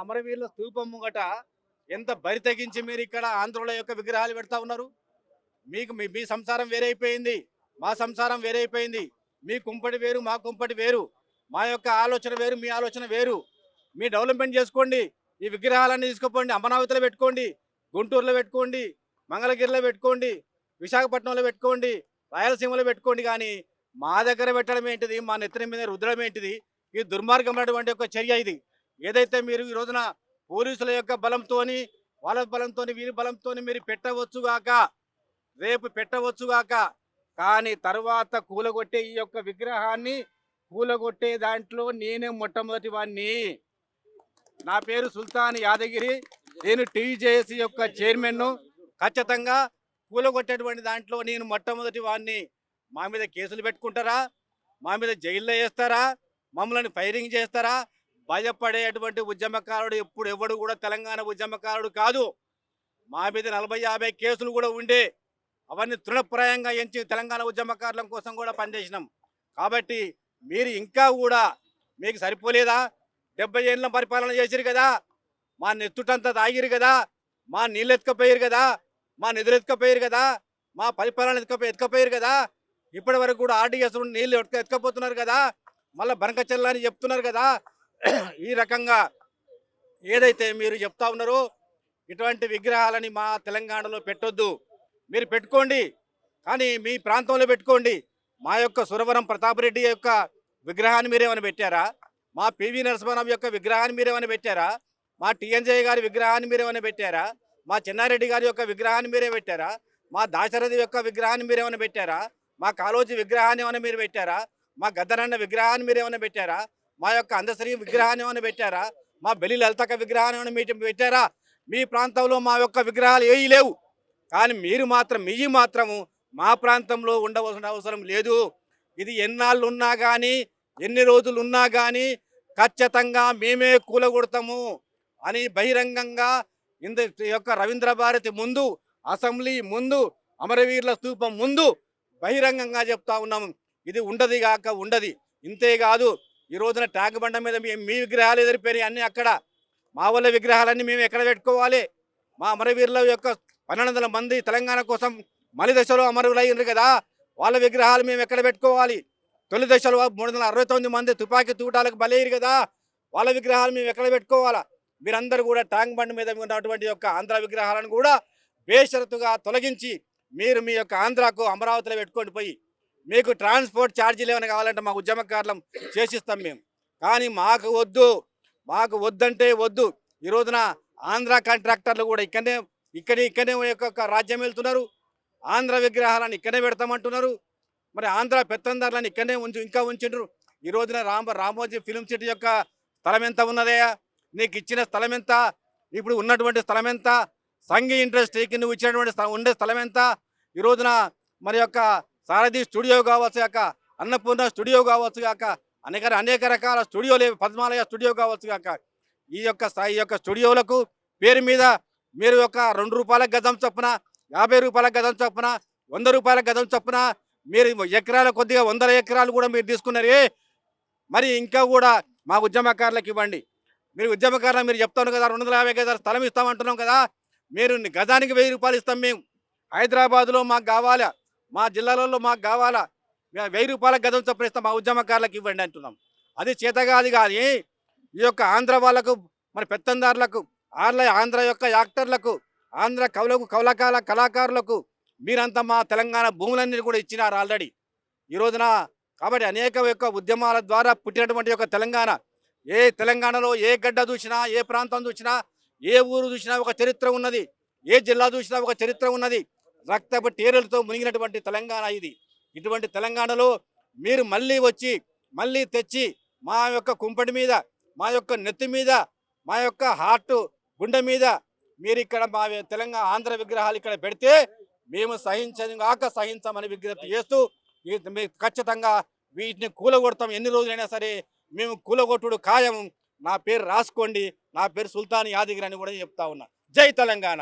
అమరవీరుల స్తూపం ముంగట ఎంత బరి తెగించి మీరు ఇక్కడ ఆంధ్రుల యొక్క విగ్రహాలు పెడతా ఉన్నారు. మీకు మీ సంసారం వేరైపోయింది, మా సంసారం వేరైపోయింది. మీ కుంపటి వేరు, మా కుంపటి వేరు. మా యొక్క ఆలోచన వేరు, మీ ఆలోచన వేరు. మీ డెవలప్మెంట్ చేసుకోండి. ఈ విగ్రహాలన్నీ తీసుకుపోండి, అమరావతిలో పెట్టుకోండి, గుంటూరులో పెట్టుకోండి, మంగళగిరిలో పెట్టుకోండి, విశాఖపట్నంలో పెట్టుకోండి, రాయలసీమలో పెట్టుకోండి. కానీ మా దగ్గర పెట్టడం ఏంటిది? మా నెత్తిన మీద రుద్రడం ఏంటిది? ఈ దుర్మార్గమైనటువంటి ఒక చర్య ఇది. ఏదైతే మీరు ఈ రోజున పోలీసుల యొక్క బలంతోని, వాళ్ళ బలంతోని, వీరి బలంతోని మీరు పెట్టవచ్చుగాక, రేపు పెట్టవచ్చుగాక. కానీ తర్వాత కూలగొట్టే ఈ యొక్క విగ్రహాన్ని కూలగొట్టే దాంట్లో నేనే మొట్టమొదటి వాడిని. నా పేరు సుల్తాన్ యాదగిరి. నేను టీజేఏసీ యొక్క చైర్మన్ను. ఖచ్చితంగా కూలగొట్టేటువంటి దాంట్లో నేను మొట్టమొదటి వాడిని. మా మీద కేసులు పెట్టుకుంటారా? మా మీద జైల్లో వేస్తారా? మమ్మల్ని ఫైరింగ్ చేస్తారా? భయపడేటువంటి ఉద్యమకారుడు ఎప్పుడు ఎవడు కూడా తెలంగాణ ఉద్యమకారుడు కాదు. మా మీద 40-50 కేసులు కూడా ఉండే, అవన్నీ తృణప్రాయంగా ఎంచి తెలంగాణ ఉద్యమకారుల కోసం కూడా పనిచేసినాం. కాబట్టి మీరు ఇంకా కూడా మీకు సరిపోలేదా? 70 ఏళ్ళ పరిపాలన చేసిరు కదా, మా నెత్తుటంతా తాగిరు కదా, మా నీళ్ళు ఎత్తుకపోయారు కదా, మా నిధులు ఎత్తుకపోయారు కదా, మా పరిపాలన ఎత్తుకపోయారు కదా. ఇప్పటి వరకు కూడా ఆర్డీఎస్ నీళ్ళు ఎత్తుకపోతున్నారు కదా, మళ్ళీ బనకచెల్ల అని చెప్తున్నారు కదా. ఈ రకంగా ఏదైతే మీరు చెప్తా ఉన్నారో ఇటువంటి విగ్రహాలని మా తెలంగాణలో పెట్టొద్దు. మీరు పెట్టుకోండి, కానీ మీ ప్రాంతంలో పెట్టుకోండి. మా యొక్క సురవరం ప్రతాప్ రెడ్డి యొక్క విగ్రహాన్ని మీరేమైనా పెట్టారా? మా పివి నరసింహరావు యొక్క విగ్రహాన్ని మీరేమైనా పెట్టారా? మా టీఎన్జే గారి విగ్రహాన్ని మీరేమైనా పెట్టారా? మా చెన్నారెడ్డి గారి యొక్క విగ్రహాన్ని మీరే పెట్టారా? మా దాశరథి యొక్క విగ్రహాన్ని మీరేమైనా పెట్టారా? మా కాళోజీ విగ్రహాన్ని ఏమైనా మీరు పెట్టారా? మా గద్దరన్న విగ్రహాన్ని మీరేమైనా పెట్టారా? మా యొక్క అందశ్రీ విగ్రహాన్ని ఏమైనా పెట్టారా? మా బెల్లి లలితక విగ్రహాన్ని ఏమైనా మీరు పెట్టారా? మీ ప్రాంతంలో మా యొక్క విగ్రహాలు ఏవి లేవు. కానీ మీరు మాత్రము మా ప్రాంతంలో ఉండవలసిన అవసరం లేదు. ఇది ఎన్నాళ్ళు ఉన్నా కానీ, ఎన్ని రోజులు ఉన్నా కానీ ఖచ్చితంగా మేమే కూలగొడతాము అని బహిరంగంగా ఈ యొక్క రవీంద్ర భారతి ముందు, అసెంబ్లీ ముందు, అమరవీరుల స్తూపం ముందు బహిరంగంగా చెప్తా ఉన్నాము. ఇది ఉండదు కాక ఉండదు. ఇంతేకాదు, ఈ రోజున ట్యాంక్ బండ మీద మీ విగ్రహాలు ఎదిరిపోయినాయి అన్నీ. అక్కడ మా వాళ్ళ విగ్రహాలన్నీ మేము ఎక్కడ పెట్టుకోవాలి? మా అమరవీరుల యొక్క 1200 మంది తెలంగాణ కోసం మలి దశలో అమరులు అయ్యారు కదా, వాళ్ళ విగ్రహాలు మేము ఎక్కడ పెట్టుకోవాలి? తొలి దశలో 369 మంది తుపాకీ తూటాలకు బలయ్యారు కదా, వాళ్ళ విగ్రహాలు మేము ఎక్కడ పెట్టుకోవాలా? మీరందరూ కూడా ట్యాంక్ బండ్ మీద ఉన్నటువంటి యొక్క ఆంధ్ర విగ్రహాలను కూడా బేషరతుగా తొలగించి మీరు మీ యొక్క ఆంధ్రాకు అమరావతిలో పెట్టుకొని పోయి మీకు ట్రాన్స్పోర్ట్ ఛార్జీలు ఏమైనా కావాలంటే మా ఉద్యమకారులం చేసిస్తాం మేము. కానీ మాకు వద్దంటే వద్దు. ఈ రోజున ఆంధ్ర కాంట్రాక్టర్లు కూడా ఇక్కడే యొక్క రాజ్యం వెళ్తున్నారు. ఆంధ్ర విగ్రహాలను ఇక్కడే పెడతామంటున్నారు. మరి ఆంధ్ర పెత్తందారులను ఇక్కడనే ఇంకా ఉంచిండ్రు. ఈ రోజున రామోజీ ఫిలిం సిటీ యొక్క స్థలం ఎంత ఉన్నదయ్యా? నీకు ఇచ్చిన స్థలం ఎంత? ఇప్పుడు ఉన్నటువంటి స్థలం ఎంత? సంఘీ ఇండస్ట్రీకి నువ్వు ఇచ్చినటువంటి ఉండే స్థలం ఎంత? ఈ రోజున మరి యొక్క సారథి స్టూడియో కావచ్చు కాక, అన్నపూర్ణ స్టూడియో కావచ్చు కాక, అనేక రకాల స్టూడియోలు, పద్మాలయ స్టూడియో కావచ్చు కాక, ఈ యొక్క స్టూడియోలకు పేరు మీద మీరు ఒక ₹2 గజం చొప్పున, ₹50 గజం చొప్పున, ₹100 గజం చొప్పున మీరు ఎకరాల కొద్దిగా 100 ఎకరాలు కూడా మీరు తీసుకున్నారే. మరి ఇంకా కూడా మా ఉద్యమకారులకు ఇవ్వండి. మీరు ఉద్యమకారులు మీరు చెప్తాను కదా, 250 గజాల స్థలం ఇస్తామంటున్నాం కదా, మీరు గజానికి ₹1000 ఇస్తాం మేము. హైదరాబాద్లో మాకు కావాలా, మా జిల్లాలలో మాకు కావాలా, ₹1000 గజం చొప్పున ఇస్తాం, మా ఉద్యమకారులకు ఇవ్వండి అంటున్నాం. అది చేతగాది కానీ ఈ యొక్క ఆంధ్ర వాళ్ళకు, మరి పెత్తందారులకు, ఆంధ్ర యొక్క యాక్టర్లకు, ఆంధ్ర కళాకారులకు మీరంతా మా తెలంగాణ భూములన్నీ కూడా ఇచ్చినారు ఆల్రెడీ ఈ రోజున. కాబట్టి అనేక యొక్క ఉద్యమాల ద్వారా పుట్టినటువంటి యొక్క తెలంగాణ, ఏ తెలంగాణలో ఏ గడ్డ చూసినా, ఏ ప్రాంతం చూసినా, ఏ ఊరు చూసినా ఒక చరిత్ర ఉన్నది, ఏ జిల్లా చూసినా ఒక చరిత్ర ఉన్నది. రక్తపు టేరులతో మునిగినటువంటి తెలంగాణ ఇది. ఇటువంటి తెలంగాణలో మీరు మళ్ళీ తెచ్చి మా యొక్క కుంపటి మీద, మా యొక్క నెత్తి మీద, మా యొక్క గుండె మీద మీరు ఇక్కడ మా తెలంగాణ ఆంధ్ర విగ్రహాలు ఇక్కడ పెడితే మేము సహించమని విజ్ఞప్తి చేస్తూ ఖచ్చితంగా వీటిని కూలగొడతాం. ఎన్ని రోజులైనా సరే మేము కూలగొట్టుడు ఖాయం. నా పేరు రాసుకోండి, నా పేరు సుల్తాన్ యాదగిరి అని కూడా చెప్తా ఉన్నా. జై తెలంగాణ.